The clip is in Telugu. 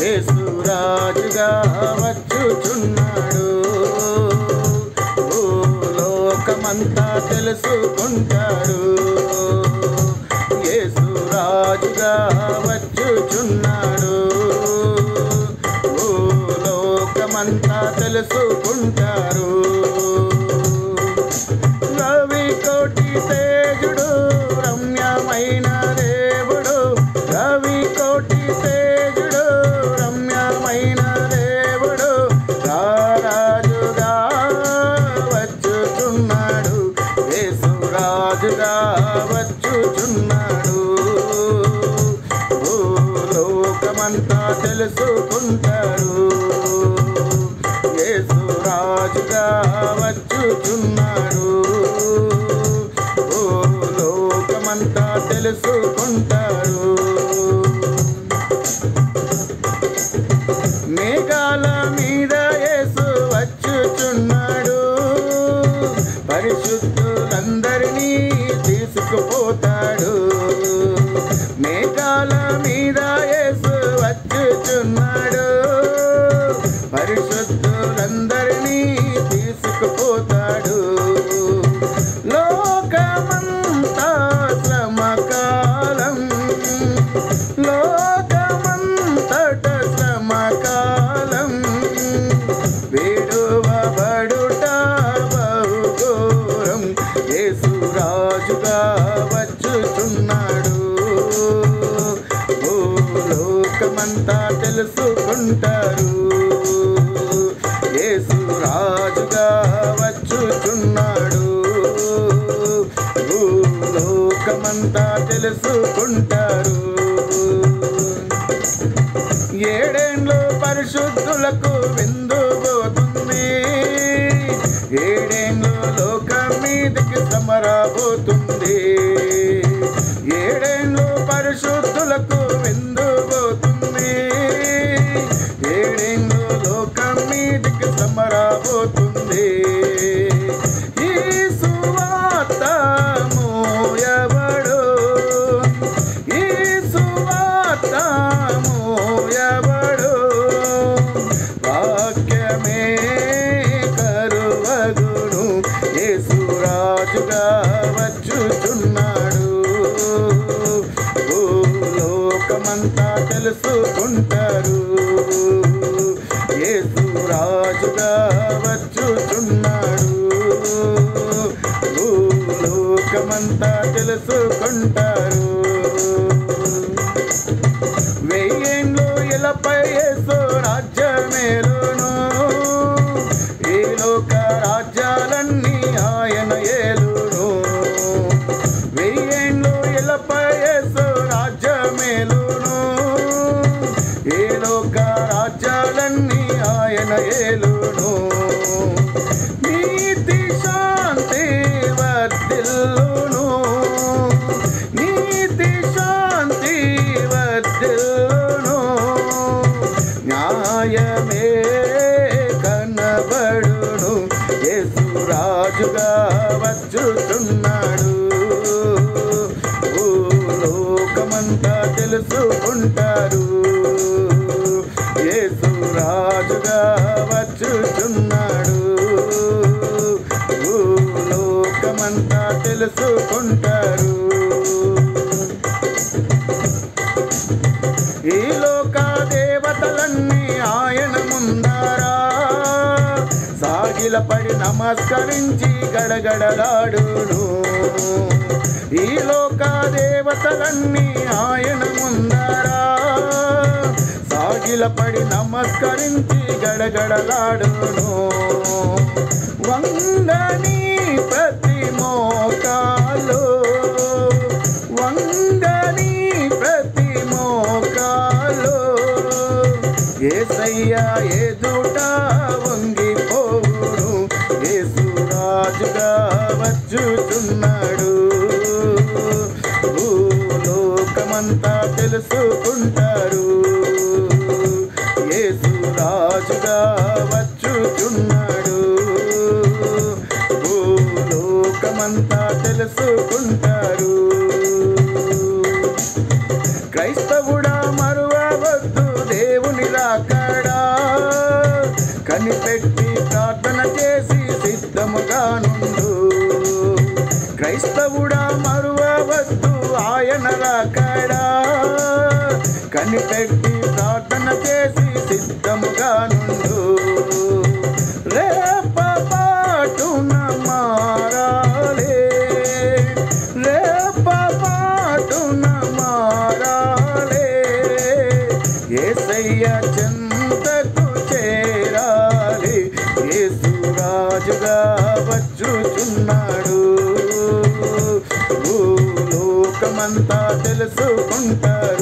యేసు రాజుగా వచ్చుచున్నాడు, భూలోకమంతా తెలుసుకుంటాడు. యేసు రాజుగా వచ్చుచున్నాడు, భూలోకమంతా తెలుసుకుంటారు. రవి కోటి తేజుడు రమ్యమైన దేవుడు, రవి కోటి తేజుడు రమ్యమైన దేవుడు, రాజుగా వచ్చుచున్నాడు. యేసు రాజుగా వచ్చుచున్నాడు, భూలోకమంతా తెలుసుకుంటారు. యేసు రాజుగా వచ్చుచున్నాడు, భూలోకమంతా తెలుసుకుంటారు. మేఘాల మీద యేసు వచ్చుచున్నాడు, పరిశుద్ధులందరినీ తీసుకుపోతాడు. మేఘాల మీద యేసు వచ్చుచున్నాడు, పరిశుద్ధులందరినీ తీసుకుపోతాడు. లోకమంతా శ్రమకాలం, లోకమంతట శ్రమకాలం, విడువబడుట బహుఘోరం. యేసు రాజుగా వచ్చుచున్నాడు, భూలోకమంతా తెలుసుకుంటారు. యేసు రాజుగా వచ్చుచున్నాడు, భూలోకమంతా తెలుసుకుంటారు. ఏడేండ్లు పరిశుద్ధులకు విందు పోతుంది, ఏడేండ్లు లోకం మీదకి సమరబోతుంది. ఏడేండ్లు పరిశుద్ధులకు విందు పోతుంది, ఏడేండ్లు లోకం మీదకి సమరబోతుంది. ఈ సువార్త మోయబడు, ఈ సువార్త మోయబడు, వాక్యమే కరువగును. యేసు రాజుగా వచ్చుచున్నాడు, భూలోకమంతా తెలుసుకుంటారు. యేసు రాజుగా వచ్చుచున్నాడు, భూలోకమంతా తెలుసుకుంటారు. వెయ్యేండ్లు ఇలపై యేసు రాజ్యమేలును, ఈ లోక రాజ్యాలన్నీ ఆయన ఏలును. వెయ్యేండ్లు ఇలపై యేసు రాజ్యమేలును, ఈ లోక రాజ్యాలన్నీ ఆయన ఏలును. నీతి శాంతి వర్ధిల్లును, నీతి శాంతి వర్ధిల్లును, న్యాయమే కనబడును. యేసు రాజుగా వచ్చుచున్నాడు, భూలోకమంతా తెలుసుకుంటారు. యేసు రాజుగా వచ్చుచున్నాడు, భూలోకమంతా తెలుసుకుంటారు. ఈ లోక దేవతలన్నీ ఆయన ముందరా సాగిలపడి నమస్కరించి గడగడలాడును. ఈ లోక దేవతలన్నీ ఆయన ముందరా సాగిలపడి నమస్కరించి గడగడలాడును. వంగని ప్రతి మోకాలు, వంగని ప్రతి మోకాలు, యేసయ్య ఎదుట వంగిపోవును. యేసు రాజుగా వచ్చుచున్నాడు, భూలోకమంతా తెలుసుకుంటారు. యేసు రాజుగా వచ్చుచున్నాడు, భూలోకమంతా తెలుసుకుంటారు. క్రైస్త క్రైస్తవుడా మరువవద్దు దేవుని రాకడా, కనిపెట్టి ప్రార్థన చేసి సిద్ధముగా నుండు. క్రైస్తవుడా మరువవద్దు ఆయన రాకడా, కనిపెట్టి ప్రార్థన చేసి సిద్ధముగా నుండు. రేపపాటున మారాలే, రేపపాటున మారాలే, యేసయ్య చెంతకు చేరాలి. యేసు రాజుగా వచ్చుచున్నాడు, భూలోకమంతా తెలుసుకుంటారు.